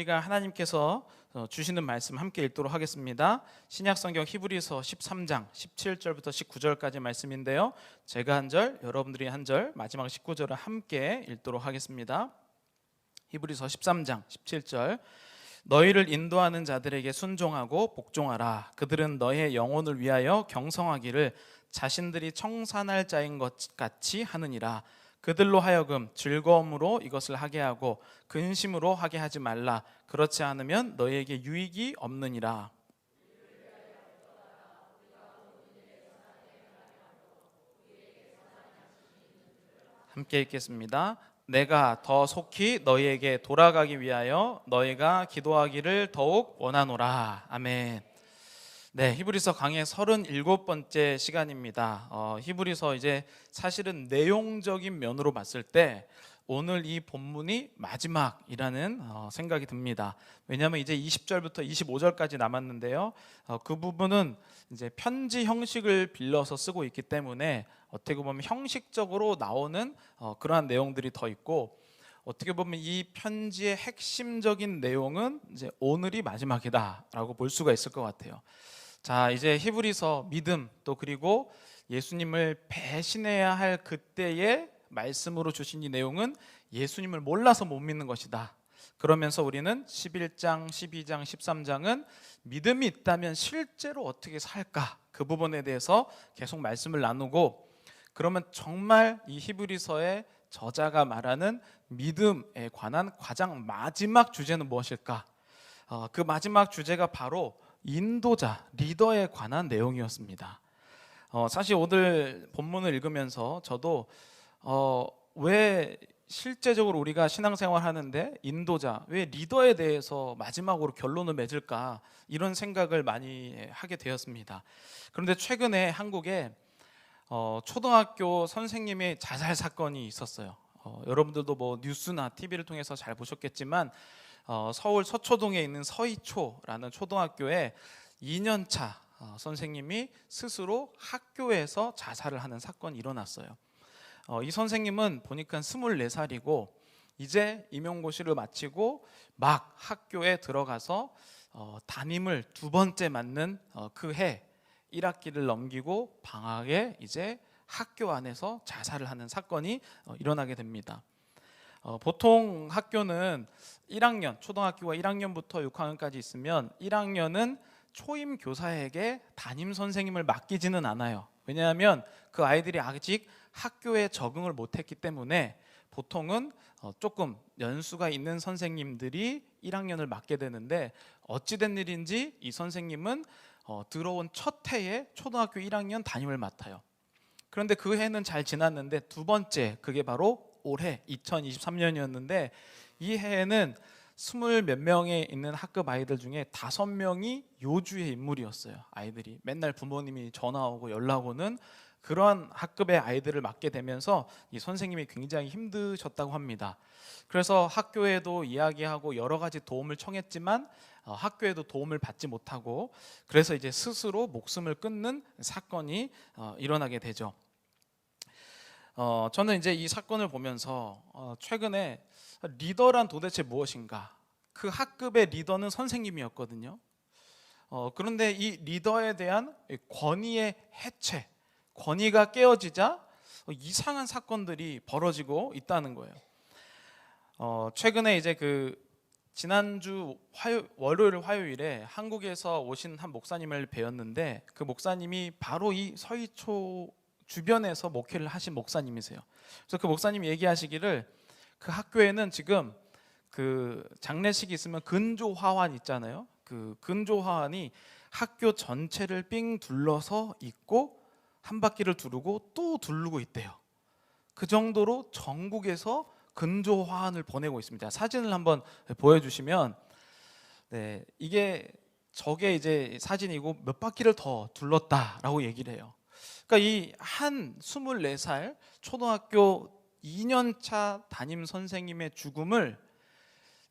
우리가 하나님께서 주시는 말씀 함께 읽도록 하겠습니다. 신약성경 히브리서 13장 17절부터 19절까지 말씀인데요, 제가 한 절, 여러분들이 한 절, 마지막 19절을 함께 읽도록 하겠습니다. 히브리서 13장 17절, 너희를 인도하는 자들에게 순종하고 복종하라. 그들은 너희의 영혼을 위하여 경성하기를 자신들이 청산할 자인 것 같이 하느니라. 그들로 하여금 즐거움으로 이것을 하게 하고 근심으로 하게 하지 말라. 그렇지 않으면 너희에게 유익이 없느니라. 함께 읽겠습니다. 내가 더 속히 너희에게 돌아가기 위하여 너희가 기도하기를 더욱 원하노라. 아멘. 네, 히브리서 강의 37번째 시간입니다. 히브리서 이제 사실은 내용적인 면으로 봤을 때 오늘 이 본문이 마지막이라는 생각이 듭니다. 왜냐하면 이제 20절부터 25절까지 남았는데요, 그 부분은 이제 편지 형식을 빌려서 쓰고 있기 때문에 어떻게 보면 형식적으로 나오는 그러한 내용들이 더 있고, 어떻게 보면 이 편지의 핵심적인 내용은 이제 오늘이 마지막이다라고 볼 수가 있을 것 같아요. 자, 이제 히브리서 믿음, 또 그리고 예수님을 배신해야 할 그때의 말씀으로 주신 이 내용은 예수님을 몰라서 못 믿는 것이다. 그러면서 우리는 11장, 12장, 13장은 믿음이 있다면 실제로 어떻게 살까, 그 부분에 대해서 계속 말씀을 나누고, 그러면 정말 이 히브리서의 저자가 말하는 믿음에 관한 가장 마지막 주제는 무엇일까? 그 마지막 주제가 바로 인도자, 리더에 관한 내용이었습니다. 사실 오늘 본문을 읽으면서 저도 왜 실제적으로 우리가 신앙생활 하는데 인도자, 왜 리더에 대해서 마지막으로 결론을 맺을까, 이런 생각을 많이 하게 되었습니다. 그런데 최근에 한국에 초등학교 선생님의 자살 사건이 있었어요. 여러분들도 뭐 뉴스나 TV를 통해서 잘 보셨겠지만 서울 서초동에 있는 서희초라는 초등학교에 2년차 선생님이 스스로 학교에서 자살을 하는 사건이 일어났어요. 이 선생님은 보니까 24살이고 이제 임용고시를 마치고 막 학교에 들어가서 담임을 두 번째 맡는 그 해 1학기를 넘기고 방학에 이제 학교 안에서 자살을 하는 사건이 일어나게 됩니다. 보통 학교는 1학년, 초등학교가 1학년부터 6학년까지 있으면 1학년은 초임 교사에게 담임 선생님을 맡기지는 않아요. 왜냐하면 그 아이들이 아직 학교에 적응을 못했기 때문에 보통은 조금 연수가 있는 선생님들이 1학년을 맡게 되는데, 어찌된 일인지 이 선생님은 들어온 첫 해에 초등학교 1학년 담임을 맡아요. 그런데 그 해는 잘 지났는데 두 번째, 그게 바로 올해 2023년이었는데 이 해에는 20몇 명에 있는 학급 아이들 중에 5명이 요주의 인물이었어요. 아이들이 맨날 부모님이 전화 오고 연락 오는 그러한 학급의 아이들을 맡게 되면서 이 선생님이 굉장히 힘드셨다고 합니다. 그래서 학교에도 이야기하고 여러 가지 도움을 청했지만 학교에도 도움을 받지 못하고, 그래서 이제 스스로 목숨을 끊는 사건이 일어나게 되죠. 저는 이제 이 사건을 보면서 최근에 리더란 도대체 무엇인가? 그 학급의 리더는 선생님이었거든요. 그런데 이 리더에 대한 권위의 해체, 권위가 깨어지자 이상한 사건들이 벌어지고 있다는 거예요. 최근에 이제 지난주 월요일, 화요일에 한국에서 오신 한 목사님을 뵈었는데, 그 목사님이 바로 이 서희초 주변에서 목회를 하신 목사님이세요. 그래서 그 목사님이 얘기하시기를, 그 학교에는 지금 그 장례식이 있으면 근조화환 있잖아요. 그 근조화환이 학교 전체를 삥 둘러서 있고 한 바퀴를 두르고 또 두르고 있대요. 그 정도로 전국에서 근조화환을 보내고 있습니다. 사진을 한번 보여주시면, 네, 저게 이제 사진이고 몇 바퀴를 더 둘렀다라고 얘기를 해요. 그러니까 이 한 24살 초등학교 2년차 담임 선생님의 죽음을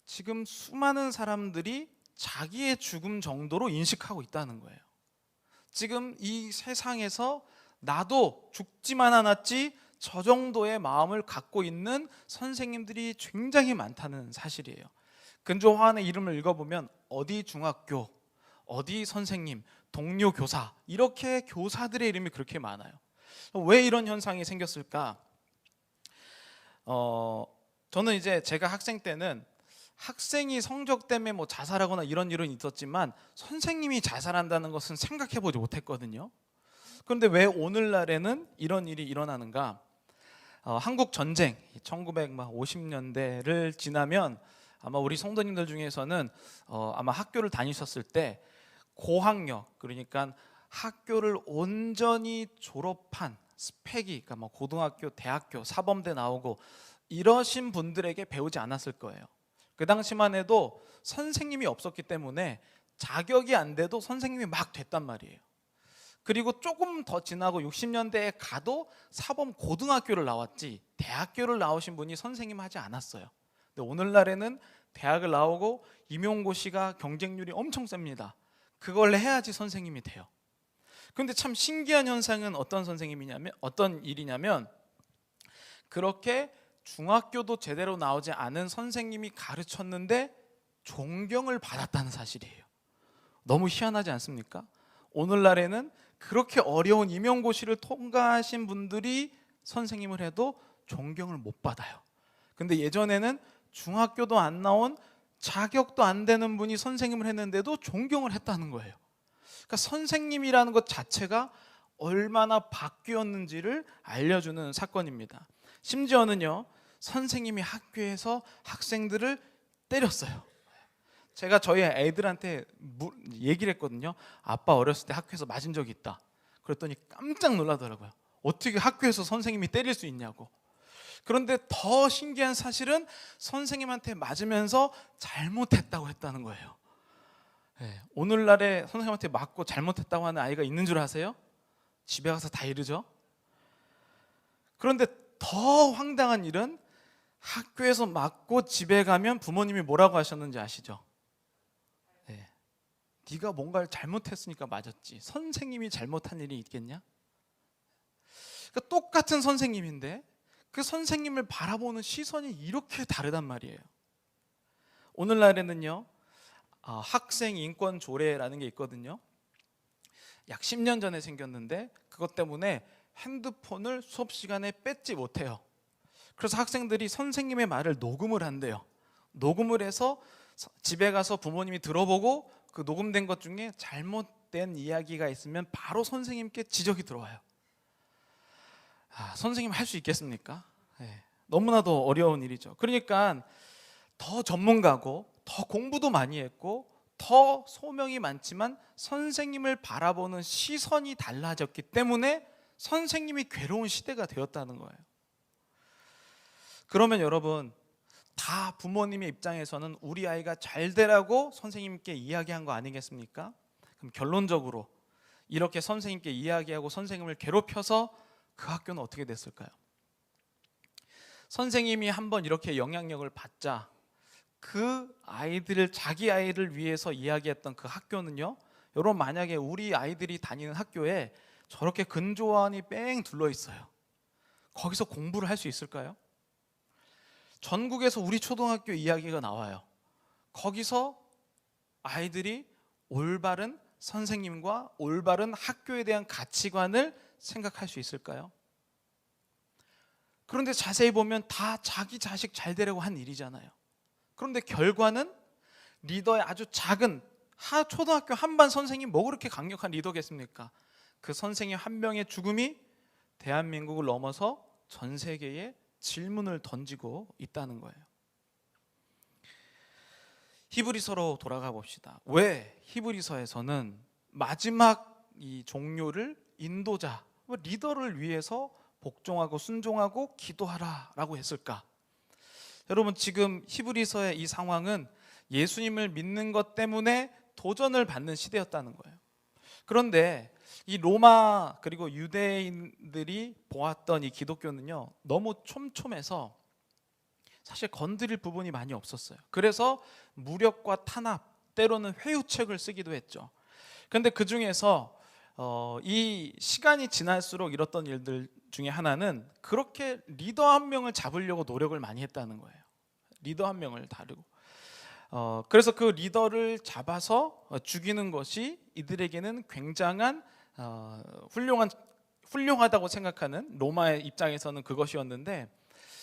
지금 수많은 사람들이 자기의 죽음 정도로 인식하고 있다는 거예요. 지금 이 세상에서 나도 죽지만 않았지, 저 정도의 마음을 갖고 있는 선생님들이 굉장히 많다는 사실이에요. 근조화환의 이름을 읽어보면 어디 중학교, 어디 선생님, 동료 교사, 이렇게 교사들의 이름이 그렇게 많아요. 왜 이런 현상이 생겼을까? 저는 이제 제가 학생 때는 학생이 성적 때문에 뭐 자살하거나 이런 일은 있었지만 선생님이 자살한다는 것은 생각해보지 못했거든요. 그런데 왜 오늘날에는 이런 일이 일어나는가? 한국 전쟁 1950년대를 지나면 아마 우리 성도님들 중에서는 아마 학교를 다니셨을 때 고학력, 그러니까 학교를 온전히 졸업한 스펙이, 그러니까 뭐 고등학교, 대학교, 사범대 나오고 이러신 분들에게 배우지 않았을 거예요. 그 당시만 해도 선생님이 없었기 때문에 자격이 안 돼도 선생님이 막 됐단 말이에요. 그리고 조금 더 지나고 60년대에 가도 사범 고등학교를 나왔지 대학교를 나오신 분이 선생님 하지 않았어요. 근데 오늘날에는 대학을 나오고 임용고시가 경쟁률이 엄청 셉니다. 그걸 해야지 선생님이 돼요. 그런데 참 신기한 현상은 어떤 일이냐면 그렇게 중학교도 제대로 나오지 않은 선생님이 가르쳤는데 존경을 받았다는 사실이에요. 너무 희한하지 않습니까? 오늘날에는 그렇게 어려운 임용고시를 통과하신 분들이 선생님을 해도 존경을 못 받아요. 근데 예전에는 중학교도 안 나온 자격도 안 되는 분이 선생님을 했는데도 존경을 했다는 거예요. 그러니까 선생님이라는 것 자체가 얼마나 바뀌었는지를 알려주는 사건입니다. 심지어는요, 선생님이 학교에서 학생들을 때렸어요. 제가 저희 애들한테 얘기를 했거든요. 아빠 어렸을 때 학교에서 맞은 적이 있다. 그랬더니 깜짝 놀라더라고요. 어떻게 학교에서 선생님이 때릴 수 있냐고. 그런데 더 신기한 사실은 선생님한테 맞으면서 잘못했다고 했다는 거예요. 네, 오늘날에 선생님한테 맞고 잘못했다고 하는 아이가 있는 줄 아세요? 집에 가서 다 이르죠. 그런데 더 황당한 일은 학교에서 맞고 집에 가면 부모님이 뭐라고 하셨는지 아시죠? 네, 네가 뭔가를 잘못했으니까 맞았지 선생님이 잘못한 일이 있겠냐? 그러니까 똑같은 선생님인데 그 선생님을 바라보는 시선이 이렇게 다르단 말이에요. 오늘날에는요, 학생 인권 조례라는 게 있거든요. 약 10년 전에 생겼는데 그것 때문에 핸드폰을 수업 시간에 뺏지 못해요. 그래서 학생들이 선생님의 말을 녹음을 한대요. 녹음을 해서 집에 가서 부모님이 들어보고 그 녹음된 것 중에 잘못된 이야기가 있으면 바로 선생님께 지적이 들어와요. 선생님 할 수 있겠습니까? 네, 너무나도 어려운 일이죠. 그러니까 더 전문가고 더 공부도 많이 했고 더 소명이 많지만 선생님을 바라보는 시선이 달라졌기 때문에 선생님이 괴로운 시대가 되었다는 거예요. 그러면 여러분, 다 부모님의 입장에서는 우리 아이가 잘 되라고 선생님께 이야기한 거 아니겠습니까? 그럼 결론적으로 이렇게 선생님께 이야기하고 선생님을 괴롭혀서 그 학교는 어떻게 됐을까요? 선생님이 한번 이렇게 영향력을 받자 그 아이들을, 자기 아이를 위해서 이야기했던 그 학교는요, 여러분 만약에 우리 아이들이 다니는 학교에 저렇게 근조화환이 뺑 둘러 있어요. 거기서 공부를 할 수 있을까요? 전국에서 우리 초등학교 이야기가 나와요. 거기서 아이들이 올바른 선생님과 올바른 학교에 대한 가치관을 생각할 수 있을까요? 그런데 자세히 보면 다 자기 자식 잘 되려고 한 일이잖아요. 그런데 결과는 리더의 아주 작은 초등학교 한반 선생님 뭐 그렇게 강력한 리더겠습니까? 그 선생님 한 명의 죽음이 대한민국을 넘어서 전 세계에 질문을 던지고 있다는 거예요. 히브리서로 돌아가 봅시다. 왜 히브리서에서는 마지막 이 종료를 인도자, 리더를 위해서 복종하고 순종하고 기도하라라고 했을까? 여러분, 지금 히브리서의 이 상황은 예수님을 믿는 것 때문에 도전을 받는 시대였다는 거예요. 그런데 이 로마 그리고 유대인들이 보았던 이 기독교는요, 너무 촘촘해서 사실 건드릴 부분이 많이 없었어요. 그래서 무력과 탄압, 때로는 회유책을 쓰기도 했죠. 그런데 그 중에서 이 시간이 지날수록 이뤘던 일들 중에 하나는 그렇게 리더 한 명을 잡으려고 노력을 많이 했다는 거예요. 리더 한 명을 다루고 그래서 그 리더를 잡아서 죽이는 것이 이들에게는 굉장한 훌륭하다고 생각하는 로마의 입장에서는 그것이었는데,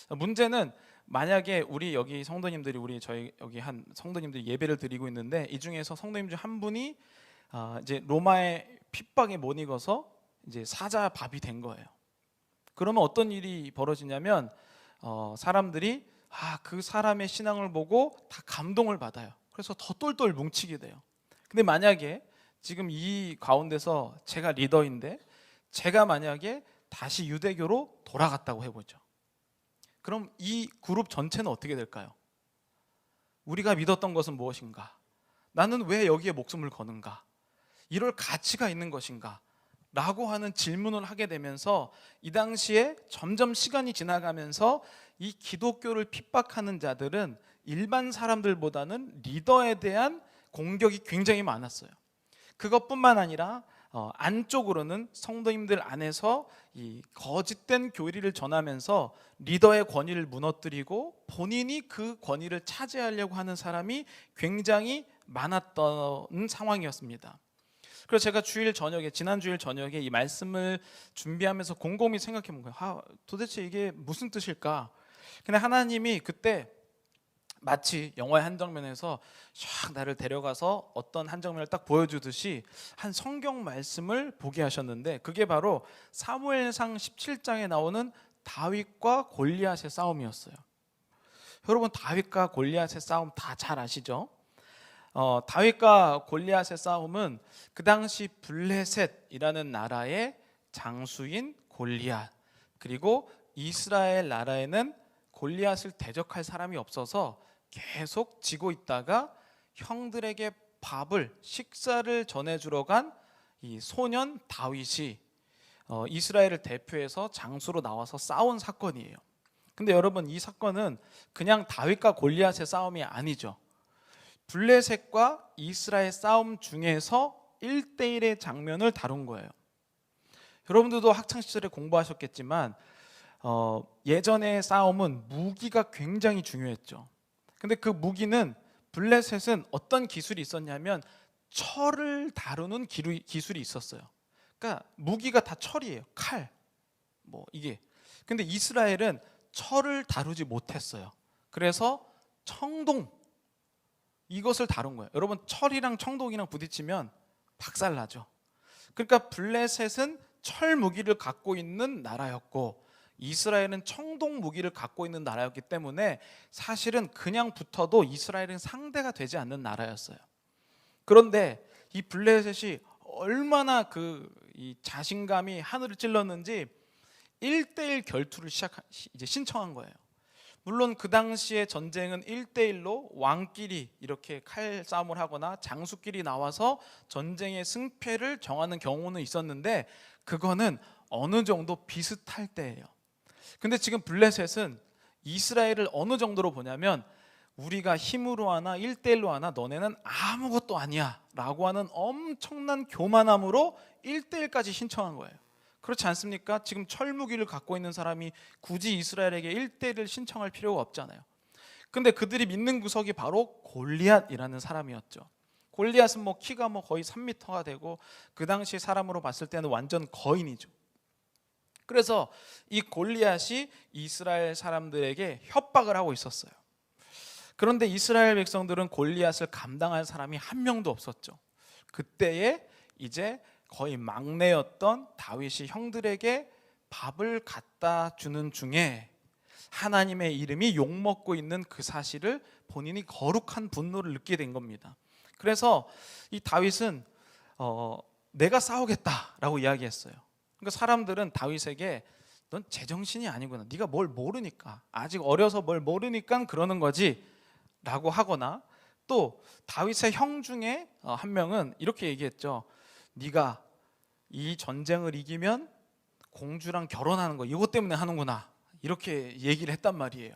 문제는 만약에 우리 여기 성도님들이 저희 여기 한 성도님들이 예배를 드리고 있는데, 이 중에서 성도님 중 한 분이 이제 로마의 핍박에 못 이겨서 이제 사자 밥이 된 거예요. 그러면 어떤 일이 벌어지냐면 사람들이 그 사람의 신앙을 보고 다 감동을 받아요. 그래서 더 똘똘 뭉치게 돼요. 근데 만약에 지금 이 가운데서 제가 리더인데 제가 만약에 다시 유대교로 돌아갔다고 해보죠. 그럼 이 그룹 전체는 어떻게 될까요? 우리가 믿었던 것은 무엇인가? 나는 왜 여기에 목숨을 거는가? 이럴 가치가 있는 것인가? 라고 하는 질문을 하게 되면서 이 당시에 점점 시간이 지나가면서 이 기독교를 핍박하는 자들은 일반 사람들보다는 리더에 대한 공격이 굉장히 많았어요. 그것뿐만 아니라 안쪽으로는 성도님들 안에서 이 거짓된 교리를 전하면서 리더의 권위를 무너뜨리고 본인이 그 권위를 차지하려고 하는 사람이 굉장히 많았던 상황이었습니다. 그래서 제가 지난 주일 저녁에 이 말씀을 준비하면서 곰곰이 생각해 본 거예요. 도대체 이게 무슨 뜻일까? 근데 하나님이 그때 마치 영화의 한 장면에서 샥 나를 데려가서 어떤 한 장면을 딱 보여주듯이 한 성경 말씀을 보게 하셨는데, 그게 바로 사무엘상 17장에 나오는 다윗과 골리앗의 싸움이었어요. 여러분, 다윗과 골리앗의 싸움 다 잘 아시죠? 다윗과 골리앗의 싸움은 그 당시 블레셋이라는 나라의 장수인 골리앗, 그리고 이스라엘 나라에는 골리앗을 대적할 사람이 없어서 계속 지고 있다가 형들에게 식사를 전해주러 간 이 소년 다윗이 이스라엘을 대표해서 장수로 나와서 싸운 사건이에요. 근데 여러분, 이 사건은 그냥 다윗과 골리앗의 싸움이 아니죠. 블레셋과 이스라엘 싸움 중에서 1대1의 장면을 다룬 거예요. 여러분들도 학창시절에 공부하셨겠지만 예전의 싸움은 무기가 굉장히 중요했죠. 근데 그 무기는, 블레셋은 어떤 기술이 있었냐면 철을 다루는 기술이 있었어요. 그러니까 무기가 다 철이에요. 칼, 이게. 근데 이스라엘은 철을 다루지 못했어요. 그래서 청동, 이것을 다룬 거예요. 여러분, 철이랑 청동이랑 부딪히면 박살나죠. 그러니까 블레셋은 철 무기를 갖고 있는 나라였고 이스라엘은 청동 무기를 갖고 있는 나라였기 때문에 사실은 그냥 붙어도 이스라엘은 상대가 되지 않는 나라였어요. 그런데 이 블레셋이 얼마나 이 자신감이 하늘을 찔렀는지 1대1 결투를 이제 신청한 거예요. 물론 그 당시의 전쟁은 1대1로 왕끼리 이렇게 칼싸움을 하거나 장수끼리 나와서 전쟁의 승패를 정하는 경우는 있었는데 그거는 어느 정도 비슷할 때예요. 근데 지금 블레셋은 이스라엘을 어느 정도로 보냐면 우리가 힘으로 하나 1대1로 하나 너네는 아무것도 아니야 라고 하는 엄청난 교만함으로 1대1까지 신청한 거예요. 그렇지 않습니까? 지금 철무기를 갖고 있는 사람이 굳이 이스라엘에게 1대1을 신청할 필요가 없잖아요. 근데 그들이 믿는 구석이 바로 골리앗이라는 사람이었죠. 골리앗은 키가 거의 3m가 되고 그 당시 사람으로 봤을 때는 완전 거인이죠. 그래서 이 골리앗이 이스라엘 사람들에게 협박을 하고 있었어요. 그런데 이스라엘 백성들은 골리앗을 감당할 사람이 한 명도 없었죠. 그때에 이제 거의 막내였던 다윗이 형들에게 밥을 갖다 주는 중에 하나님의 이름이 욕먹고 있는 그 사실을 본인이 거룩한 분노를 느끼게 된 겁니다. 그래서 이 다윗은 내가 싸우겠다라고 이야기했어요. 그러니까 사람들은 다윗에게 넌 제정신이 아니구나, 네가 뭘 모르니까, 아직 어려서 뭘 모르니까 그러는 거지 라고 하거나, 또 다윗의 형 중에 한 명은 이렇게 얘기했죠. 네가 이 전쟁을 이기면 공주랑 결혼하는 거 이것 때문에 하는구나, 이렇게 얘기를 했단 말이에요.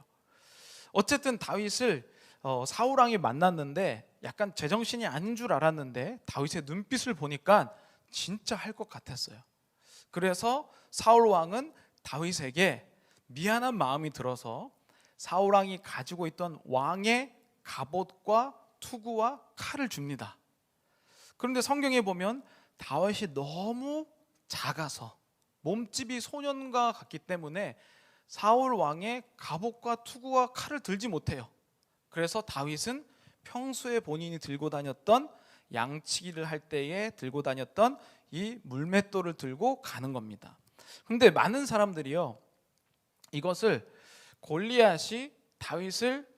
어쨌든 다윗을 사울 왕이 만났는데 약간 제정신이 아닌 줄 알았는데 다윗의 눈빛을 보니까 진짜 할 것 같았어요. 그래서 사울 왕은 다윗에게 미안한 마음이 들어서 사울 왕이 가지고 있던 왕의 갑옷과 투구와 칼을 줍니다. 그런데 성경에 보면 다윗이 너무 작아서 몸집이 소년과 같기 때문에 사울 왕의 갑옷과 투구와 칼을 들지 못해요. 그래서 다윗은 평소에 본인이 들고 다녔던 양치기를 할 때에 들고 다녔던 이 물맷돌을 들고 가는 겁니다. 근데 많은 사람들이요, 이것을 골리앗이 다윗을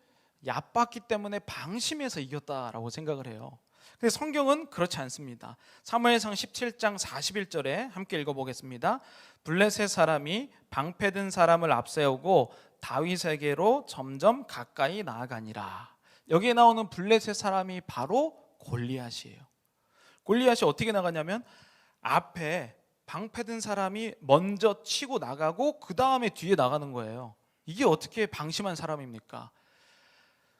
얕봤기 때문에 방심해서 이겼다라고 생각을 해요. 근데 성경은 그렇지 않습니다. 사무엘상 17장 41절에 함께 읽어보겠습니다. 블레셋 사람이 방패든 사람을 앞세우고 다윗에게로 점점 가까이 나아가니라. 여기에 나오는 블레셋 사람이 바로 골리앗이에요. 골리앗이 어떻게 나가냐면 앞에 방패든 사람이 먼저 치고 나가고 그 다음에 뒤에 나가는 거예요. 이게 어떻게 방심한 사람입니까?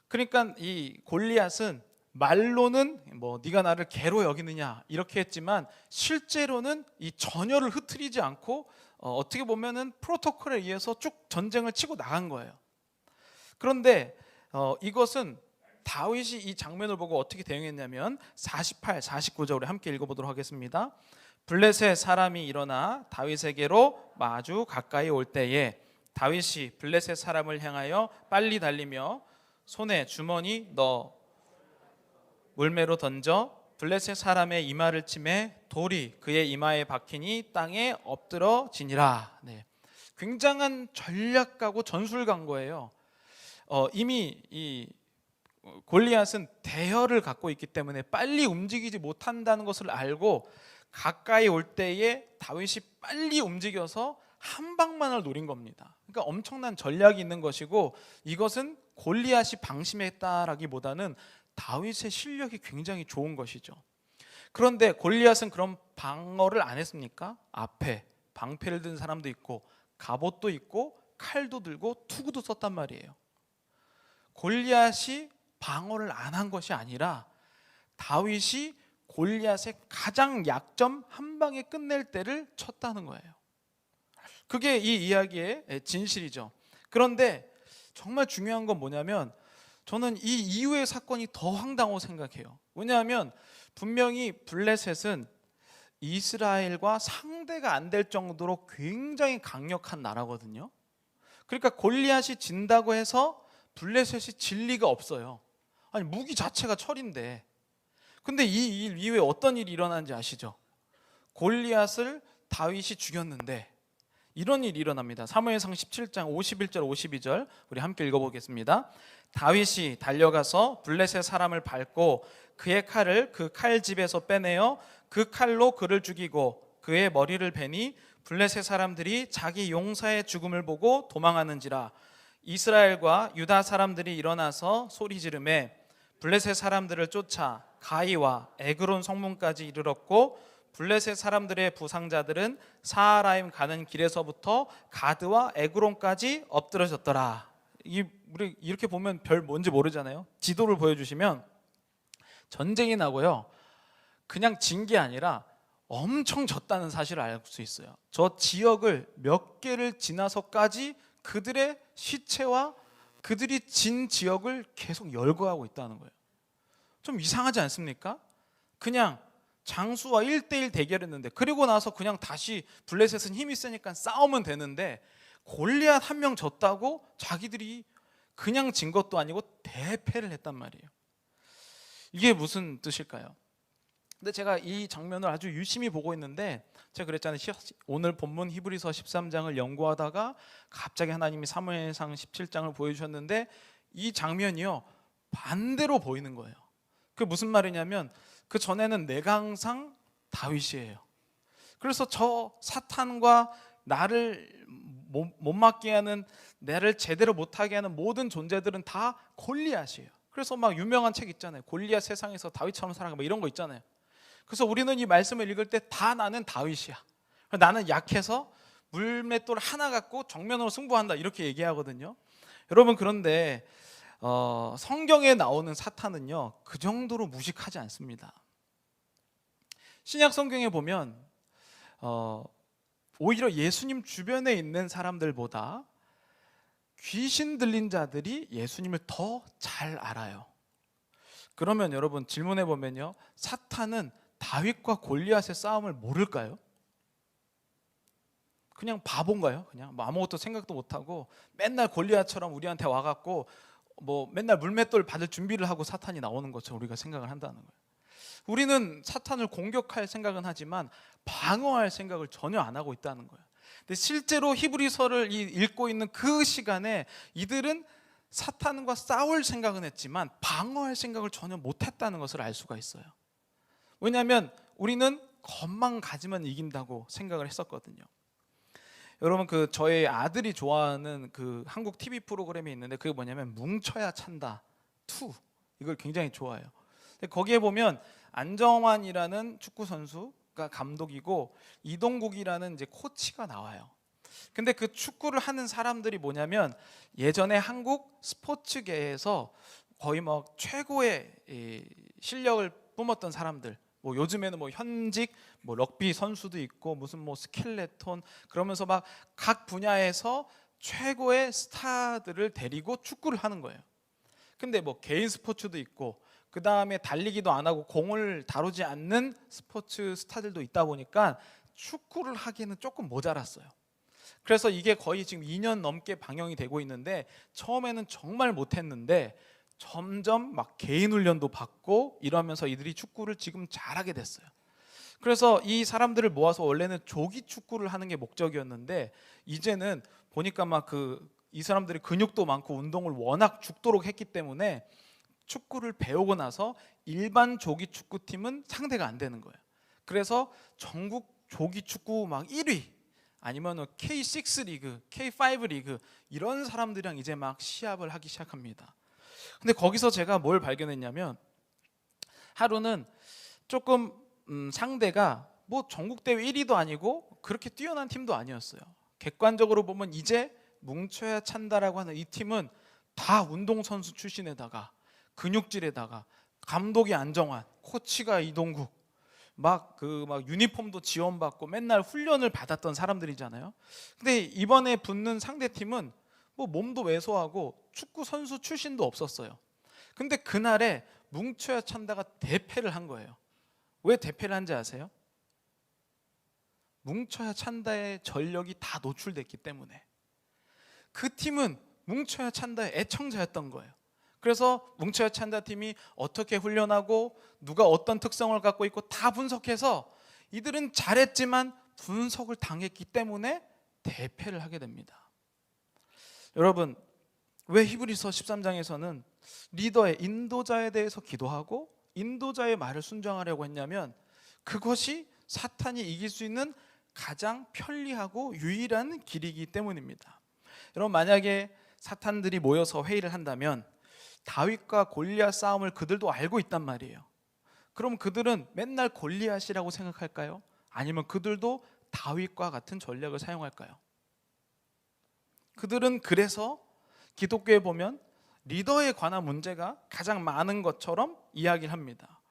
그러니까 이 골리앗은 말로는 네가 나를 개로 여기느냐 이렇게 했지만 실제로는 이 전열을 흐트리지 않고 어떻게 보면은 프로토콜에 의해서 쭉 전쟁을 치고 나간 거예요. 그런데 이것은 다윗이 이 장면을 보고 어떻게 대응했냐면 48, 49절 우리 함께 읽어보도록 하겠습니다. 블레셋 사람이 일어나 다윗에게로 마주 가까이 올 때에 다윗이 블레셋 사람을 향하여 빨리 달리며 손에 주머니 넣어 물매로 던져 블레셋 사람의 이마를 치매 돌이 그의 이마에 박히니 땅에 엎드러지니라. 네. 굉장한 전략가고 전술가인 이미 이 골리앗은 대열을 갖고 있기 때문에 빨리 움직이지 못한다는 것을 알고 가까이 올 때에 다윗이 빨리 움직여서 한 방만을 노린 겁니다. 그러니까 엄청난 전략이 있는 것이고 이것은 골리앗이 방심했다라기보다는 다윗의 실력이 굉장히 좋은 것이죠. 그런데 골리앗은 그런 방어를 안 했습니까? 앞에 방패를 든 사람도 있고 갑옷도 있고 칼도 들고 투구도 썼단 말이에요. 골리앗이 방어를 안 한 것이 아니라 다윗이 골리앗의 가장 약점 한 방에 끝낼 때를 쳤다는 거예요. 그게 이 이야기의 진실이죠. 그런데 정말 중요한 건 뭐냐면 저는 이 이후의 사건이 더 황당하다고 생각해요. 왜냐하면 분명히 블레셋은 이스라엘과 상대가 안 될 정도로 굉장히 강력한 나라거든요. 그러니까 골리앗이 진다고 해서 블레셋이 질 리가 없어요. 아니 무기 자체가 철인데. 근데 이 일 이후에 어떤 일이 일어난지 아시죠? 골리앗을 다윗이 죽였는데 이런 일이 일어납니다. 사무엘상 17장 51절 52절 우리 함께 읽어보겠습니다. 다윗이 달려가서 블레셋 사람을 밟고 그의 칼을 그 칼집에서 빼내어 그 칼로 그를 죽이고 그의 머리를 베니 블레셋 사람들이 자기 용사의 죽음을 보고 도망하는지라. 이스라엘과 유다 사람들이 일어나서 소리 지르매 블레셋 사람들을 쫓아 가이와 에그론 성문까지 이르렀고 블레셋 사람들의 부상자들은 사하라임 가는 길에서부터 가드와 에그론까지 엎드러졌더라. 우리 이렇게 보면 별 뭔지 모르잖아요. 지도를 보여주시면 전쟁이 나고요. 그냥 진 게 아니라 엄청 졌다는 사실을 알 수 있어요. 저 지역을 몇 개를 지나서까지 그들의 시체와 그들이 진 지역을 계속 열거하고 있다는 거예요. 좀 이상하지 않습니까? 그냥 장수와 1대1 대결했는데 그리고 나서 그냥 다시 블레셋은 힘이 세니까 싸우면 되는데 골리앗 한 명 졌다고 자기들이 그냥 진 것도 아니고 대패를 했단 말이에요. 이게 무슨 뜻일까요? 근데 제가 이 장면을 아주 유심히 보고 있는데 제가 그랬잖아요. 오늘 본문 히브리서 13장을 연구하다가 갑자기 하나님이 사무엘상 17장을 보여주셨는데 이 장면이요 반대로 보이는 거예요. 그게 무슨 말이냐면 그 전에는 내가 항상 다윗이에요. 그래서 저 사탄과 나를 못 맞게 하는, 나를 제대로 못하게 하는 모든 존재들은 다 골리앗이에요. 그래서 막 유명한 책 있잖아요. 골리앗 세상에서 다윗처럼 살아가 막 이런 거 있잖아요. 그래서 우리는 이 말씀을 읽을 때 다 나는 다윗이야. 나는 약해서 물맷돌 하나 갖고 정면으로 승부한다 이렇게 얘기하거든요. 여러분 그런데 성경에 나오는 사탄은요 그 정도로 무식하지 않습니다. 신약 성경에 보면 오히려 예수님 주변에 있는 사람들보다 귀신 들린 자들이 예수님을 더 잘 알아요. 그러면 여러분 질문해 보면요, 사탄은 다윗과 골리앗의 싸움을 모를까요? 그냥 바본가요? 그냥 뭐 아무것도 생각도 못하고 맨날 골리앗처럼 우리한테 와갖고 뭐 맨날 물맷돌 받을 준비를 하고 사탄이 나오는 것처럼 우리가 생각을 한다는 거예요. 우리는 사탄을 공격할 생각은 하지만 방어할 생각을 전혀 안 하고 있다는 거예요. 근데 실제로 히브리서를 읽고 있는 그 시간에 이들은 사탄과 싸울 생각은 했지만 방어할 생각을 전혀 못했다는 것을 알 수가 있어요. 왜냐하면 우리는 겁만 가지면 이긴다고 생각을 했었거든요. 여러분, 그 저의 아들이 좋아하는 그 한국 TV 프로그램이 있는데 그게 뭐냐면 뭉쳐야 찬다 2, 이걸 굉장히 좋아해요. 근데 거기에 보면 안정환이라는 축구 선수가 감독이고 이동국이라는 이제 코치가 나와요. 근데 그 축구를 하는 사람들이 뭐냐면 예전에 한국 스포츠계에서 거의 뭐 최고의 실력을 뿜었던 사람들, 뭐 요즘에는 뭐 현직 뭐 럭비 선수도 있고 무슨 뭐 스켈레톤, 그러면서 막 각 분야에서 최고의 스타들을 데리고 축구를 하는 거예요. 근데 뭐 개인 스포츠도 있고 그 다음에 달리기도 안 하고 공을 다루지 않는 스포츠 스타들도 있다 보니까 축구를 하기에는 조금 모자랐어요. 그래서 이게 거의 지금 2년 넘게 방영이 되고 있는데 처음에는 정말 못했는데 점점 막 개인 훈련도 받고 이러면서 이들이 축구를 지금 잘하게 됐어요. 그래서 이 사람들을 모아서 원래는 조기 축구를 하는 게 목적이었는데 이제는 보니까 막 이 사람들이 근육도 많고 운동을 워낙 죽도록 했기 때문에 축구를 배우고 나서 일반 조기 축구팀은 상대가 안 되는 거예요. 그래서 전국 조기 축구 막 1위 아니면 K6 리그, K5 리그 이런 사람들이랑 이제 막 시합을 하기 시작합니다. 근데 거기서 제가 뭘 발견했냐면 하루는 조금 상대가 뭐 전국대회 1위도 아니고 그렇게 뛰어난 팀도 아니었어요. 객관적으로 보면 이제 뭉쳐야 찬다라고 하는 이 팀은 다 운동선수 출신에다가 근육질에다가 감독이 안정환, 코치가 이동국, 막 유니폼도 지원받고 맨날 훈련을 받았던 사람들이잖아요. 근데 이번에 붙는 상대팀은 뭐 몸도 왜소하고 축구 선수 출신도 없었어요. 근데 그날에 뭉쳐야 찬다가 대패를 한 거예요. 왜 대패를 한지 아세요? 뭉쳐야 찬다의 전력이 다 노출됐기 때문에. 그 팀은 뭉쳐야 찬다의 애청자였던 거예요. 그래서 뭉쳐야 찬다 팀이 어떻게 훈련하고 누가 어떤 특성을 갖고 있고 다 분석해서 이들은 잘했지만 분석을 당했기 때문에 대패를 하게 됩니다. 여러분, 왜 히브리서 13장에서는 리더의 인도자에 대해서 기도하고 인도자의 말을 순종하려고 했냐면 그것이 사탄이 이길 수 있는 가장 편리하고 유일한 길이기 때문입니다. 여러분, 만약에 사탄들이 모여서 회의를 한다면 다윗과 골리앗 싸움을 그들도 알고 있단 말이에요. 그럼 그들은 맨날 골리앗이라고 생각할까요? 아니면 그들도 다윗과 같은 전략을 사용할까요? 그들은 그래서 기독교에 보면 리더에 관한 문제가 가장 많은 것처럼 이야기를 합니다.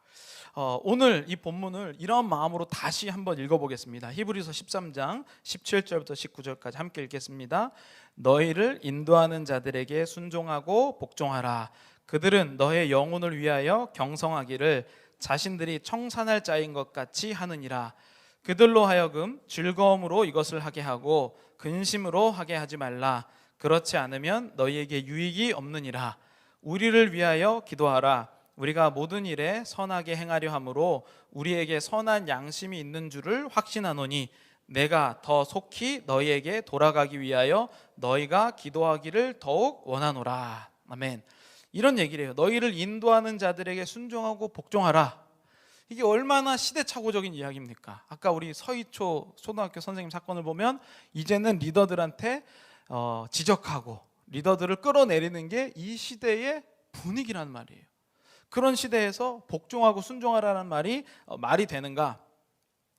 오늘 이 본문을 이런 마음으로 다시 한번 읽어보겠습니다. 히브리서 13장 17절부터 19절까지 함께 읽겠습니다. 너희를 인도하는 자들에게 순종하고 복종하라. 그들은 너의 영혼을 위하여 경성하기를 자신들이 청산할 자인 것 같이 하느니라. 그들로 하여금 즐거움으로 이것을 하게 하고 근심으로 하게 하지 말라. 그렇지 않으면 너희에게 유익이 없느니라. 우리를 위하여 기도하라. 우리가 모든 일에 선하게 행하려 함으로 우리에게 선한 양심이 있는 줄을 확신하노니 내가 더 속히 너희에게 돌아가기 위하여 너희가 기도하기를 더욱 원하노라. 아멘. 이런 얘기를 해요. 너희를 인도하는 자들에게 순종하고 복종하라. 이게 얼마나 시대착오적인 이야기입니까? 아까 우리 서희초 초등학교 선생님 사건을 보면 이제는 리더들한테 지적하고 리더들을 끌어내리는 게 이 시대의 분위기란 말이에요. 그런 시대에서 복종하고 순종하라는 말이 되는가?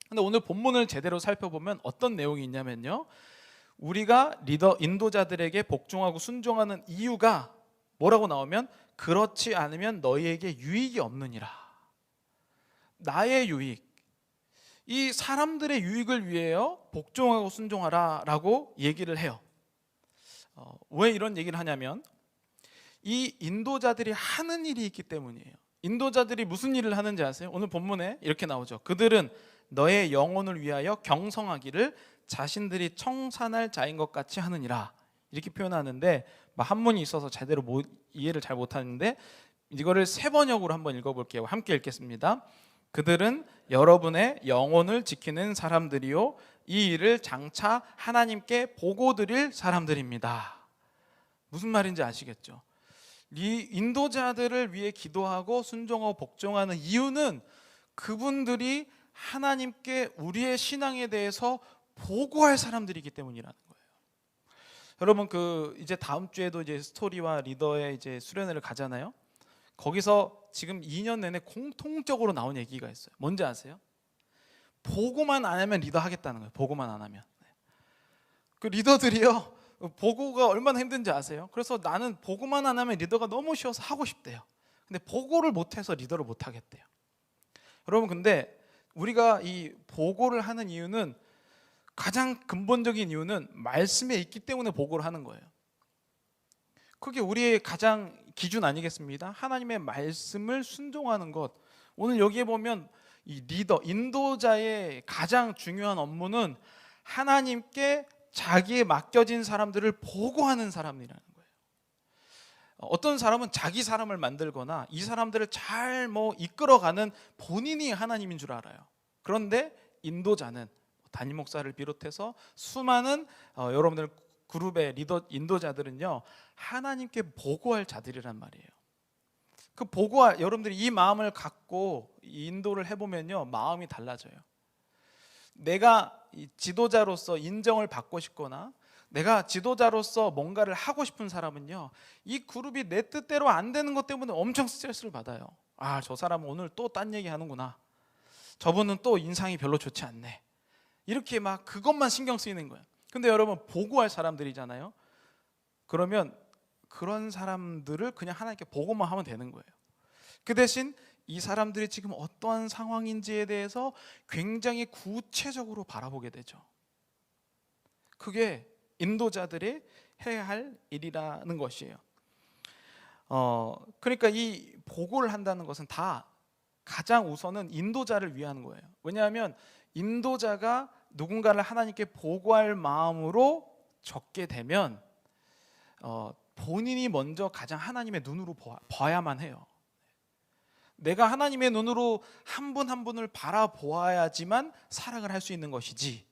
근데 오늘 본문을 제대로 살펴보면 어떤 내용이 있냐면요, 우리가 인도자들에게 복종하고 순종하는 이유가 뭐라고 나오면 그렇지 않으면 너희에게 유익이 없느니라. 나의 유익, 이 사람들의 유익을 위하여 복종하고 순종하라 라고 얘기를 해요. 왜 이런 얘기를 하냐면 이 인도자들이 하는 일이 있기 때문이에요. 인도자들이 무슨 일을 하는지 아세요? 오늘 본문에 이렇게 나오죠. 그들은 너의 영혼을 위하여 경성하기를 자신들이 청산할 자인 것 같이 하느니라. 이렇게 표현하는데 한문이 있어서 제대로 이해를 잘 못하는데 이거를 세 번역으로 한번 읽어볼게요. 함께 읽겠습니다. 그들은 여러분의 영혼을 지키는 사람들이요 이 일을 장차 하나님께 보고 드릴 사람들입니다. 무슨 말인지 아시겠죠? 이 인도자들을 위해 기도하고 순종하고 복종하는 이유는 그분들이 하나님께 우리의 신앙에 대해서 보고할 사람들이기 때문이라는 거예요. 여러분 이제 다음 주에도 이제 스토리와 리더의 이제 수련회를 가잖아요. 거기서 지금 2년 내내 공통적으로 나온 얘기가 있어요. 뭔지 아세요? 보고만 안 하면 리더 하겠다는 거예요. 보고만 안 하면. 그 리더들이요, 보고가 얼마나 힘든지 아세요? 그래서 나는 보고만 안 하면 리더가 너무 쉬워서 하고 싶대요. 근데 보고를 못해서 리더를 못 하겠대요. 여러분, 근데 우리가 이 보고를 하는 이유는, 가장 근본적인 이유는 말씀에 있기 때문에 보고를 하는 거예요. 그게 우리의 가장 기준 아니겠습니까? 하나님의 말씀을 순종하는 것. 오늘 여기에 보면 이 리더, 인도자의 가장 중요한 업무는 하나님께 자기에 맡겨진 사람들을 보고하는 사람이라는 거예요. 어떤 사람은 자기 사람을 만들거나 이 사람들을 잘 이끌어가는 본인이 하나님인 줄 알아요. 그런데 인도자는 담임 목사를 비롯해서 수많은 여러분들 그룹의 리더 인도자들은요, 하나님께 보고할 자들이란 말이에요. 그 보고할, 여러분들이 이 마음을 갖고 인도를 해보면요, 마음이 달라져요. 내가 지도자로서 인정을 받고 싶거나 내가 지도자로서 뭔가를 하고 싶은 사람은요, 이 그룹이 내 뜻대로 안 되는 것 때문에 엄청 스트레스를 받아요. 아, 저 사람은 오늘 또 딴 얘기 하는구나. 저분은 또 인상이 별로 좋지 않네. 이렇게 막 그것만 신경 쓰이는 거예요. 근데 여러분, 보고할 사람들이잖아요. 그러면 그런 사람들을 그냥 하나님께 보고만 하면 되는 거예요. 그 대신 이 사람들이 지금 어떠한 상황인지에 대해서 굉장히 구체적으로 바라보게 되죠. 그게 인도자들이 해야 할 일이라는 것이에요. 그러니까 이 보고를 한다는 것은 다 가장 우선은 인도자를 위한 거예요. 왜냐하면 인도자가 누군가를 하나님께 보고할 마음으로 적게 되면 본인이 먼저 가장 하나님의 눈으로 봐야만 해요. 내가 하나님의 눈으로 한 분 한 분을 바라보아야지만 사랑을 할 수 있는 것이지,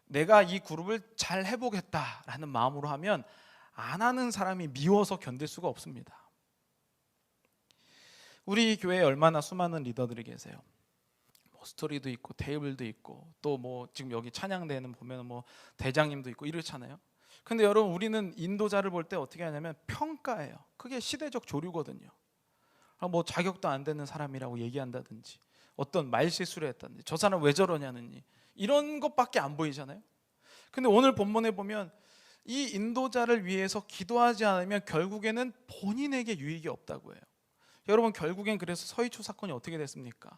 내가 이 그룹을 잘 해보겠다라는 마음으로 하면 안 하는 사람이 미워서 견딜 수가 없습니다. 우리 교회에 얼마나 수많은 리더들이 계세요. 스토리도 있고 테이블도 있고 또 지금 여기 찬양대회는 보면 대장님도 있고 이렇잖아요. 근데 여러분, 우리는 인도자를 볼 때 어떻게 하냐면 평가해요. 그게 시대적 조류거든요. 자격도 안 되는 사람이라고 얘기한다든지, 어떤 말실수를 했다든지, 저 사람 왜 저러냐느니, 이런 것밖에 안 보이잖아요. 근데 오늘 본문에 보면 이 인도자를 위해서 기도하지 않으면 결국에는 본인에게 유익이 없다고 해요. 여러분, 결국엔 그래서 서희초 사건이 어떻게 됐습니까?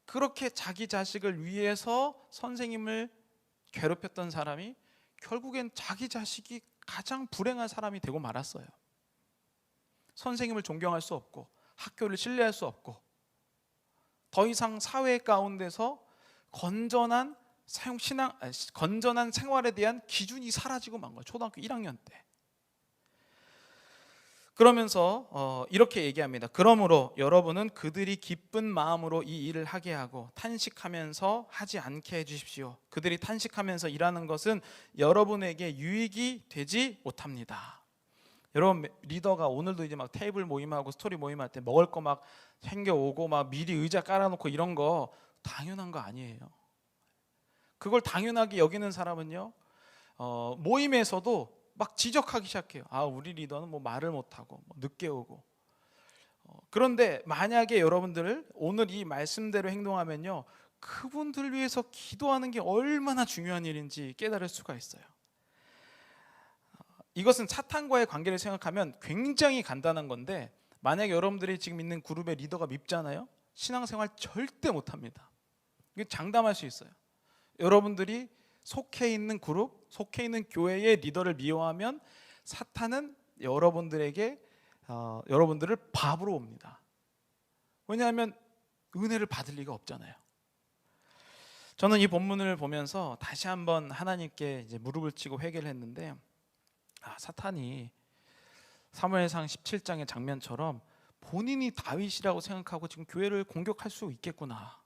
그렇게 자기 자식을 위해서 선생님을 괴롭혔던 사람이 결국엔 자기 자식이 가장 불행한 사람이 되고 말았어요. 선생님을 존경할 수 없고 학교를 신뢰할 수 없고 더 이상 사회 가운데서 건전한 생활에 대한 기준이 사라지고 만 거예요. 초등학교 1학년 때. 그러면서 이렇게 얘기합니다. 그러므로 여러분은 그들이 기쁜 마음으로 이 일을 하게 하고 탄식하면서 하지 않게 해주십시오. 그들이 탄식하면서 일하는 것은 여러분에게 유익이 되지 못합니다. 여러분, 리더가 오늘도 이제 테이블 모임하고 스토리 모임할 때 먹을 거 챙겨오고 미리 의자 깔아놓고 이런 거 당연한 거 아니에요. 그걸 당연하게 여기는 사람은요, 모임에서도 지적하기 시작해요. 아, 우리 리더는 말을 못하고 늦게 오고. 그런데 만약에 여러분들을 오늘 이 말씀대로 행동하면요, 그분들 위해서 기도하는 게 얼마나 중요한 일인지 깨달을 수가 있어요. 이것은 사탄과의 관계를 생각하면 굉장히 간단한 건데, 만약에 여러분들이 지금 있는 그룹의 리더가 밉잖아요. 신앙생활 절대 못합니다. 이거 장담할 수 있어요. 여러분들이 속해 있는 그룹, 속해 있는 교회의 리더를 미워하면 사탄은 여러분들을 밥으로 옵니다. 왜냐하면 은혜를 받을 리가 없잖아요. 저는 이 본문을 보면서 다시 한번 하나님께 이제 무릎을 치고 회개를 했는데, 사탄이 사무엘상 17장의 장면처럼 본인이 다윗이라고 생각하고 지금 교회를 공격할 수 있겠구나.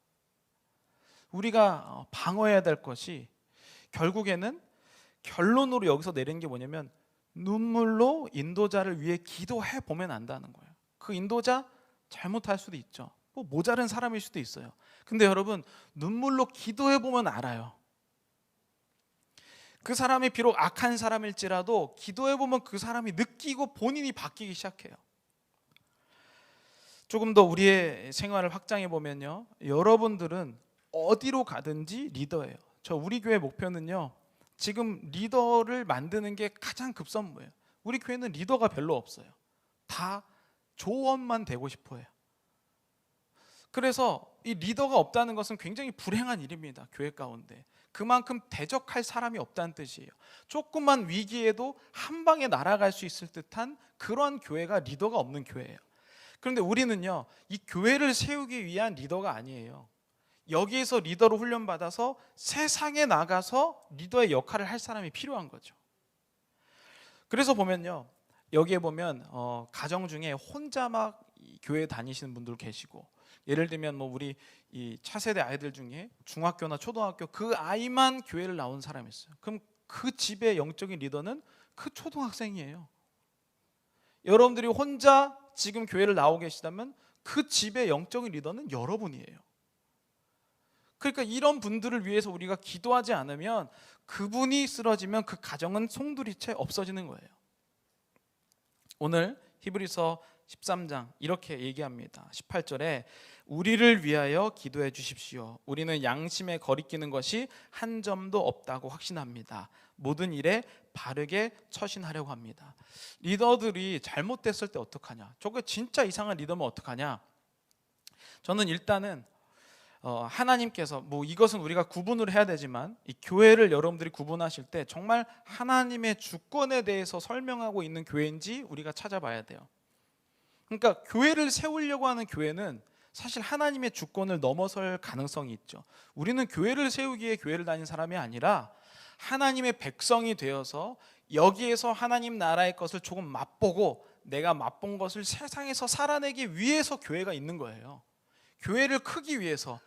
우리가 방어해야 될 것이 결국에는 결론으로 여기서 내리는 게 뭐냐면 눈물로 인도자를 위해 기도해 보면 안다는 거예요. 그 인도자 잘못할 수도 있죠. 뭐 모자른 사람일 수도 있어요. 근데 여러분, 눈물로 기도해 보면 알아요. 그 사람이 비록 악한 사람일지라도 기도해 보면 그 사람이 느끼고 본인이 바뀌기 시작해요. 조금 더 우리의 생활을 확장해 보면요, 여러분들은 어디로 가든지 리더예요. 우리 교회 목표는요, 지금 리더를 만드는 게 가장 급선무예요. 우리 교회는 리더가 별로 없어요. 다 조언만 되고 싶어 해요. 그래서 이 리더가 없다는 것은 굉장히 불행한 일입니다. 교회 가운데 그만큼 대적할 사람이 없다는 뜻이에요. 조금만 위기에도 한 방에 날아갈 수 있을 듯한 그러한 교회가 리더가 없는 교회예요. 그런데 우리는요, 이 교회를 세우기 위한 리더가 아니에요. 여기에서 리더로 훈련받아서 세상에 나가서 리더의 역할을 할 사람이 필요한 거죠. 그래서 보면요, 여기에 보면 가정 중에 혼자 막 교회 다니시는 분들 계시고, 예를 들면 뭐 우리 이 차세대 아이들 중에 중학교나 초등학교 그 아이만 교회를 나온 사람이 있어요. 그럼 그 집의 영적인 리더는 그 초등학생이에요. 여러분들이 혼자 지금 교회를 나오고 계시다면 그 집의 영적인 리더는 여러분이에요. 그러니까 이런 분들을 위해서 우리가 기도하지 않으면 그분이 쓰러지면 그 가정은 송두리째 없어지는 거예요. 오늘 히브리서 13장 이렇게 얘기합니다. 18절에 우리를 위하여 기도해 주십시오. 우리는 양심에 거리끼는 것이 한 점도 없다고 확신합니다. 모든 일에 바르게 처신하려고 합니다. 리더들이 잘못됐을 때 어떡하냐? 저거 진짜 이상한 리더면 어떡하냐? 저는 일단은 하나님께서 뭐 이것은 우리가 구분을 해야 되지만 이 교회를 여러분들이 구분하실 때 정말 하나님의 주권에 대해서 설명하고 있는 교회인지 우리가 찾아봐야 돼요. 그러니까 교회를 세우려고 하는 교회는 사실 하나님의 주권을 넘어설 가능성이 있죠. 우리는 교회를 세우기 위해 교회를 다닌 사람이 아니라 하나님의 백성이 되어서 여기에서 하나님 나라의 것을 조금 맛보고 내가 맛본 것을 세상에서 살아내기 위해서 교회가 있는 거예요. 교회를 크기 위해서.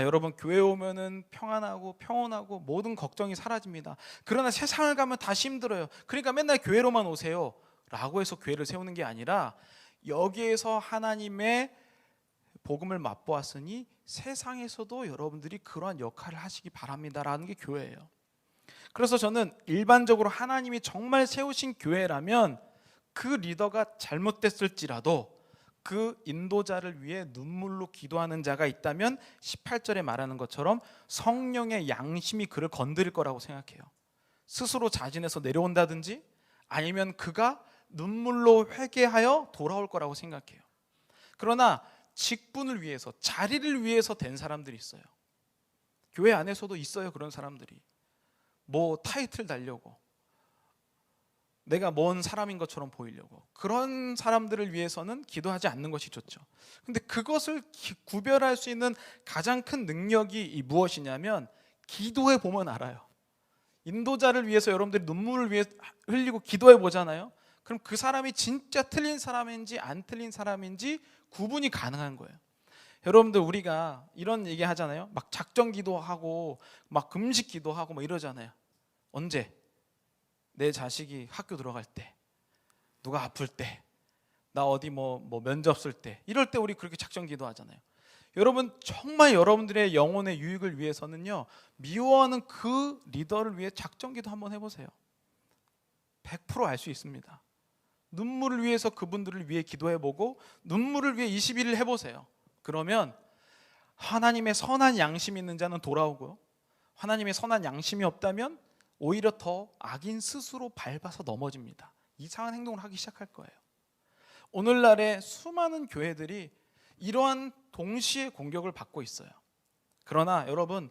여러분, 교회 오면은 평안하고 평온하고 모든 걱정이 사라집니다. 그러나 세상을 가면 다시 힘들어요. 그러니까 맨날 교회로만 오세요 라고 해서 교회를 세우는 게 아니라 여기에서 하나님의 복음을 맛보았으니 세상에서도 여러분들이 그러한 역할을 하시기 바랍니다라는 게 교회예요. 그래서 저는 일반적으로 하나님이 정말 세우신 교회라면 그 리더가 잘못됐을지라도 그 인도자를 위해 눈물로 기도하는 자가 있다면 18절에 말하는 것처럼 성령의 양심이 그를 건드릴 거라고 생각해요. 스스로 자진해서 내려온다든지 아니면 그가 눈물로 회개하여 돌아올 거라고 생각해요. 그러나 직분을 위해서, 자리를 위해서 된 사람들이 있어요. 교회 안에서도 있어요. 그런 사람들이 뭐 타이틀 달려고, 내가 먼 사람인 것처럼 보이려고, 그런 사람들을 위해서는 기도하지 않는 것이 좋죠. 근데 그것을 구별할 수 있는 가장 큰 능력이 무엇이냐면 기도해 보면 알아요. 인도자를 위해서 여러분들이 눈물을 위해 흘리고 기도해 보잖아요. 그럼 그 사람이 진짜 틀린 사람인지 안 틀린 사람인지 구분이 가능한 거예요. 여러분들, 우리가 이런 얘기 하잖아요. 막 작정 기도하고 막 금식 기도하고 뭐 이러잖아요. 언제? 내 자식이 학교 들어갈 때, 누가 아플 때, 나 어디 뭐 면접 쓸 때, 이럴 때 우리 그렇게 작정 기도하잖아요. 여러분, 정말 여러분들의 영혼의 유익을 위해서는요, 미워하는 그 리더를 위해 작정 기도 한번 해보세요. 100% 알 수 있습니다. 눈물을 위해서 그분들을 위해 기도해보고 눈물을 위해 21일 해보세요. 그러면 하나님의 선한 양심이 있는 자는 돌아오고요, 하나님의 선한 양심이 없다면 오히려 더 악인 스스로 밟아서 넘어집니다. 이상한 행동을 하기 시작할 거예요. 오늘날의 수많은 교회들이 이러한 동시에 공격을 받고 있어요. 그러나 여러분,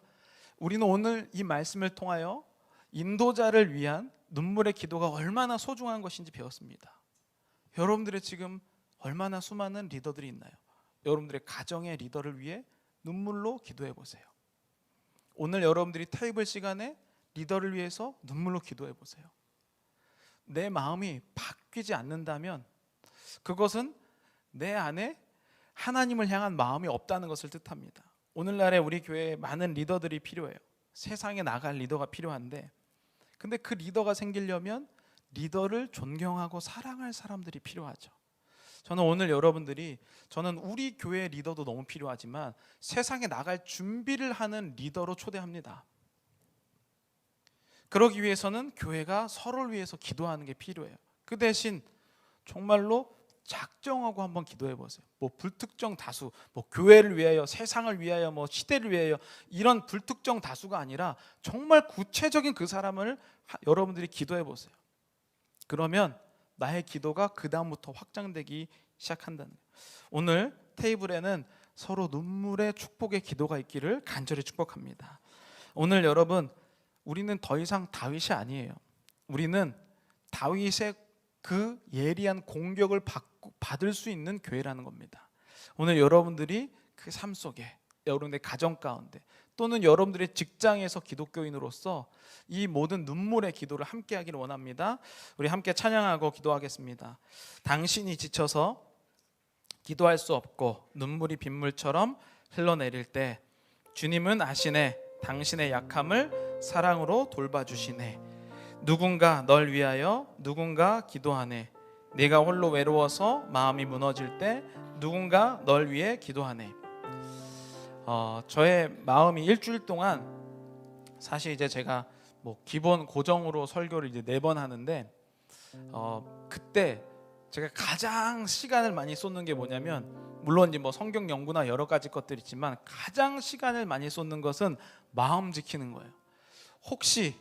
우리는 오늘 이 말씀을 통하여 인도자를 위한 눈물의 기도가 얼마나 소중한 것인지 배웠습니다. 여러분들의 지금 얼마나 수많은 리더들이 있나요? 여러분들의 가정의 리더를 위해 눈물로 기도해 보세요. 오늘 여러분들이 테이블 시간에 리더를 위해서 눈물로 기도해 보세요. 내 마음이 바뀌지 않는다면 그것은 내 안에 하나님을 향한 마음이 없다는 것을 뜻합니다. 오늘날에 우리 교회에 많은 리더들이 필요해요. 세상에 나갈 리더가 필요한데, 근데 그 리더가 생기려면 리더를 존경하고 사랑할 사람들이 필요하죠. 저는 오늘 여러분들이, 저는 우리 교회 리더도 너무 필요하지만 세상에 나갈 준비를 하는 리더로 초대합니다. 그러기 위해서는 교회가 서로를 위해서 기도하는 게 필요해요. 그 대신 정말로 작정하고 한번 기도해 보세요. 뭐 불특정 다수, 뭐 교회를 위하여, 세상을 위하여, 뭐 시대를 위하여, 이런 불특정 다수가 아니라 정말 구체적인 그 사람을 여러분들이 기도해 보세요. 그러면 나의 기도가 그 다음부터 확장되기 시작한다는 거예요. 오늘 테이블에는 서로 눈물의 축복의 기도가 있기를 간절히 축복합니다. 오늘 여러분, 우리는 더 이상 다윗이 아니에요. 우리는 다윗의 그 예리한 공격을 받을 수 있는 교회라는 겁니다. 오늘 여러분들이 그 삶 속에, 여러분들의 가정 가운데, 또는 여러분들의 직장에서 기독교인으로서 이 모든 눈물의 기도를 함께 하기를 원합니다. 우리 함께 찬양하고 기도하겠습니다. 당신이 지쳐서 기도할 수 없고 눈물이 빗물처럼 흘러내릴 때 주님은 아시네. 당신의 약함을 사랑으로 돌봐주시네. 누군가 널 위하여 누군가 기도하네. 네가 홀로 외로워서 마음이 무너질 때 누군가 널 위해 기도하네. 저의 마음이 일주일 동안, 사실 이제 제가 뭐 기본 고정으로 설교를 이제 4번 하는데, 그때 제가 가장 시간을 많이 쏟는 게 뭐냐면, 물론 이제 뭐 성경 연구나 여러 가지 것들 있지만 가장 시간을 많이 쏟는 것은 마음 지키는 거예요. 혹시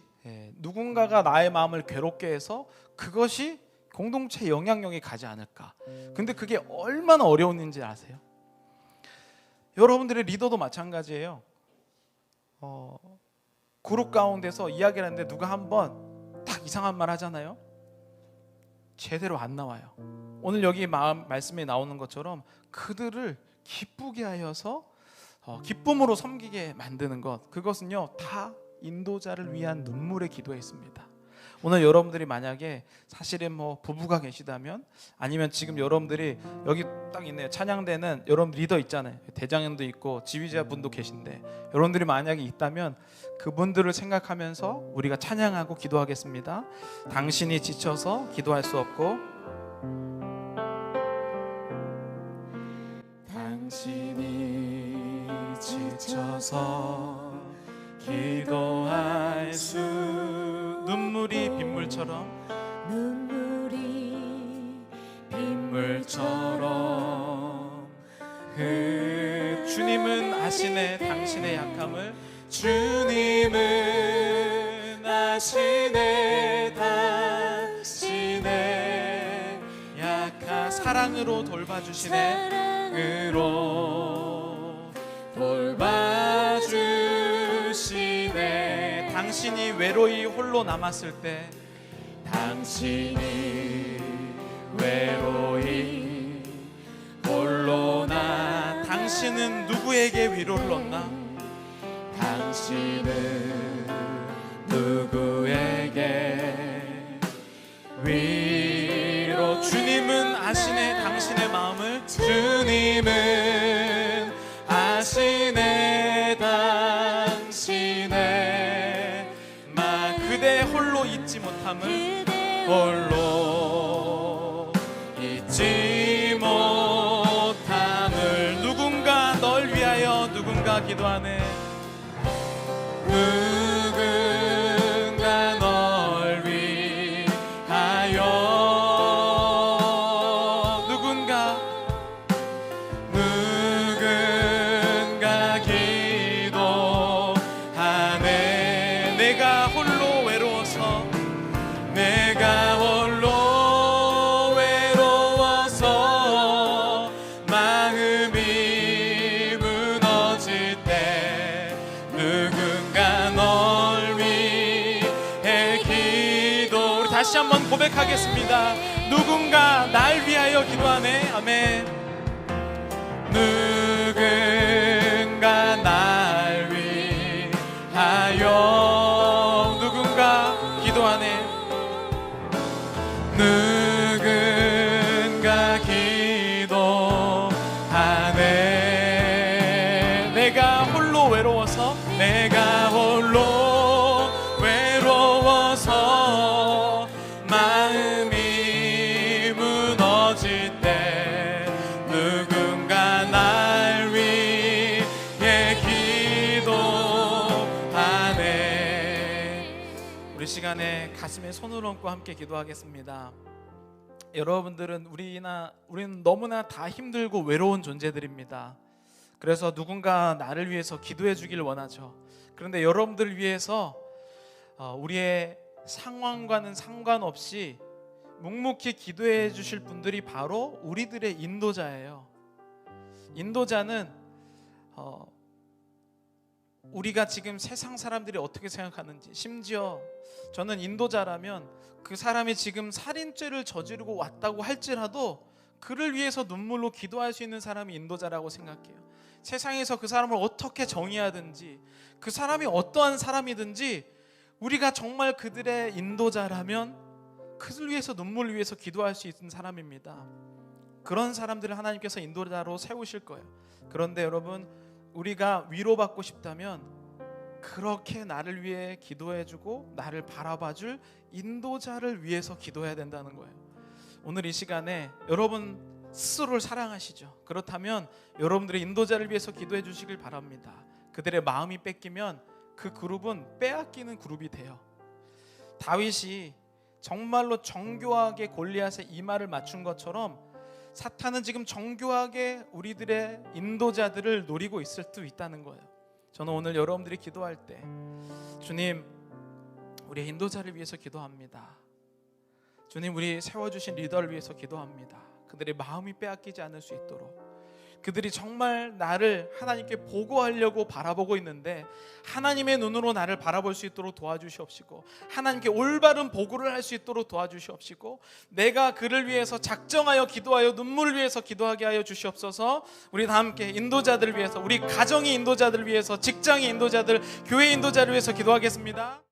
누군가가 나의 마음을 괴롭게 해서 그것이 공동체에 영향력이 가지 않을까. 근데 그게 얼마나 어려운지 아세요? 여러분들의 리더도 마찬가지예요. 그룹 가운데서 이야기를 하는데 누가 한번 딱 이상한 말 하잖아요. 제대로 안 나와요. 오늘 여기 말씀에 나오는 것처럼 그들을 기쁘게 하여서 기쁨으로 섬기게 만드는 것, 그것은요 다 인도자를 위한 눈물의 기도에 있습니다. 오늘 여러분들이 만약에 사실은 뭐 부부가 계시다면, 아니면 지금 여러분들이 여기 딱 있네요. 찬양대는 여러분 리더 있잖아요. 대장님도 있고 지휘자분도 계신데, 여러분들이 만약에 있다면 그분들을 생각하면서 우리가 찬양하고 기도하겠습니다. 당신이 지쳐서 기도할 수 없고, 당신이 지쳐서 기도할 수, 눈물이 빗물처럼, 눈물이 빗물처럼 주님은 아시네. 당신의 약함을 주님은 아시네. 당신의 약함 사랑으로 돌봐주시네. 사랑으로 돌봐주시네. 당신이 외로이 홀로 남았을 때, 당신이 외로이 홀로 당신은 누구에게 위로를 얻나? 당신은 누구에게 위로, 주님은 아시네. 당신의 마음을 주님은 아시네. 당신의 그대 홀로 잊지 못함을, 홀로 잊지 못함을, 누군가 널 위하여 누군가 기도하네. 누군가 널 위하여 누군가 기도하네. 내가 홀로 외로워서, 내가 홀로 외로워서 마음이 무너질 때 누군가 널 위해 기도. 우리 다시 한번 고백하겠습니다. 누군가 날 위하여 기도하네. 아멘. 우리 시간에 가슴에 손을 얹고 함께 기도하겠습니다. 여러분들은 우리는 너무나 다 힘들고 외로운 존재들입니다. 그래서 누군가 나를 위해서 기도해 주길 원하죠. 그런데 여러분들을 위해서 우리의 상황과는 상관없이 묵묵히 기도해 주실 분들이 바로 우리들의 인도자예요. 인도자는 우리가 지금 세상 사람들이 어떻게 생각하는지, 심지어 저는 인도자라면 그 사람이 지금 살인죄를 저지르고 왔다고 할지라도 그를 위해서 눈물로 기도할 수 있는 사람이 인도자라고 생각해요. 세상에서 그 사람을 어떻게 정의하든지, 그 사람이 어떠한 사람이든지 우리가 정말 그들의 인도자라면 그들 위해서 눈물을 위해서 기도할 수 있는 사람입니다. 그런 사람들을 하나님께서 인도자로 세우실 거예요. 그런데 여러분, 우리가 위로받고 싶다면 그렇게 나를 위해 기도해주고 나를 바라봐줄 인도자를 위해서 기도해야 된다는 거예요. 오늘 이 시간에 여러분 스스로를 사랑하시죠? 그렇다면 여러분들의 인도자를 위해서 기도해 주시길 바랍니다. 그들의 마음이 뺏기면 그 그룹은 빼앗기는 그룹이 돼요. 다윗이 정말로 정교하게 골리앗의 이마를 맞춘 것처럼 사탄은 지금 정교하게 우리들의 인도자들을 노리고 있을 수 있다는 거예요. 저는 오늘 여러분들이 기도할 때 주님, 우리의 인도자를 위해서 기도합니다. 주님, 우리 세워주신 리더를 위해서 기도합니다. 그들의 마음이 빼앗기지 않을 수 있도록, 그들이 정말 나를 하나님께 보고하려고 바라보고 있는데 하나님의 눈으로 나를 바라볼 수 있도록 도와주시옵시고, 하나님께 올바른 보고를 할 수 있도록 도와주시옵시고, 내가 그를 위해서 작정하여 기도하여 눈물을 위해서 기도하게 하여 주시옵소서. 우리 다 함께 인도자들을 위해서, 우리 가정의 인도자들을 위해서, 직장의 인도자들, 교회 인도자를 위해서 기도하겠습니다.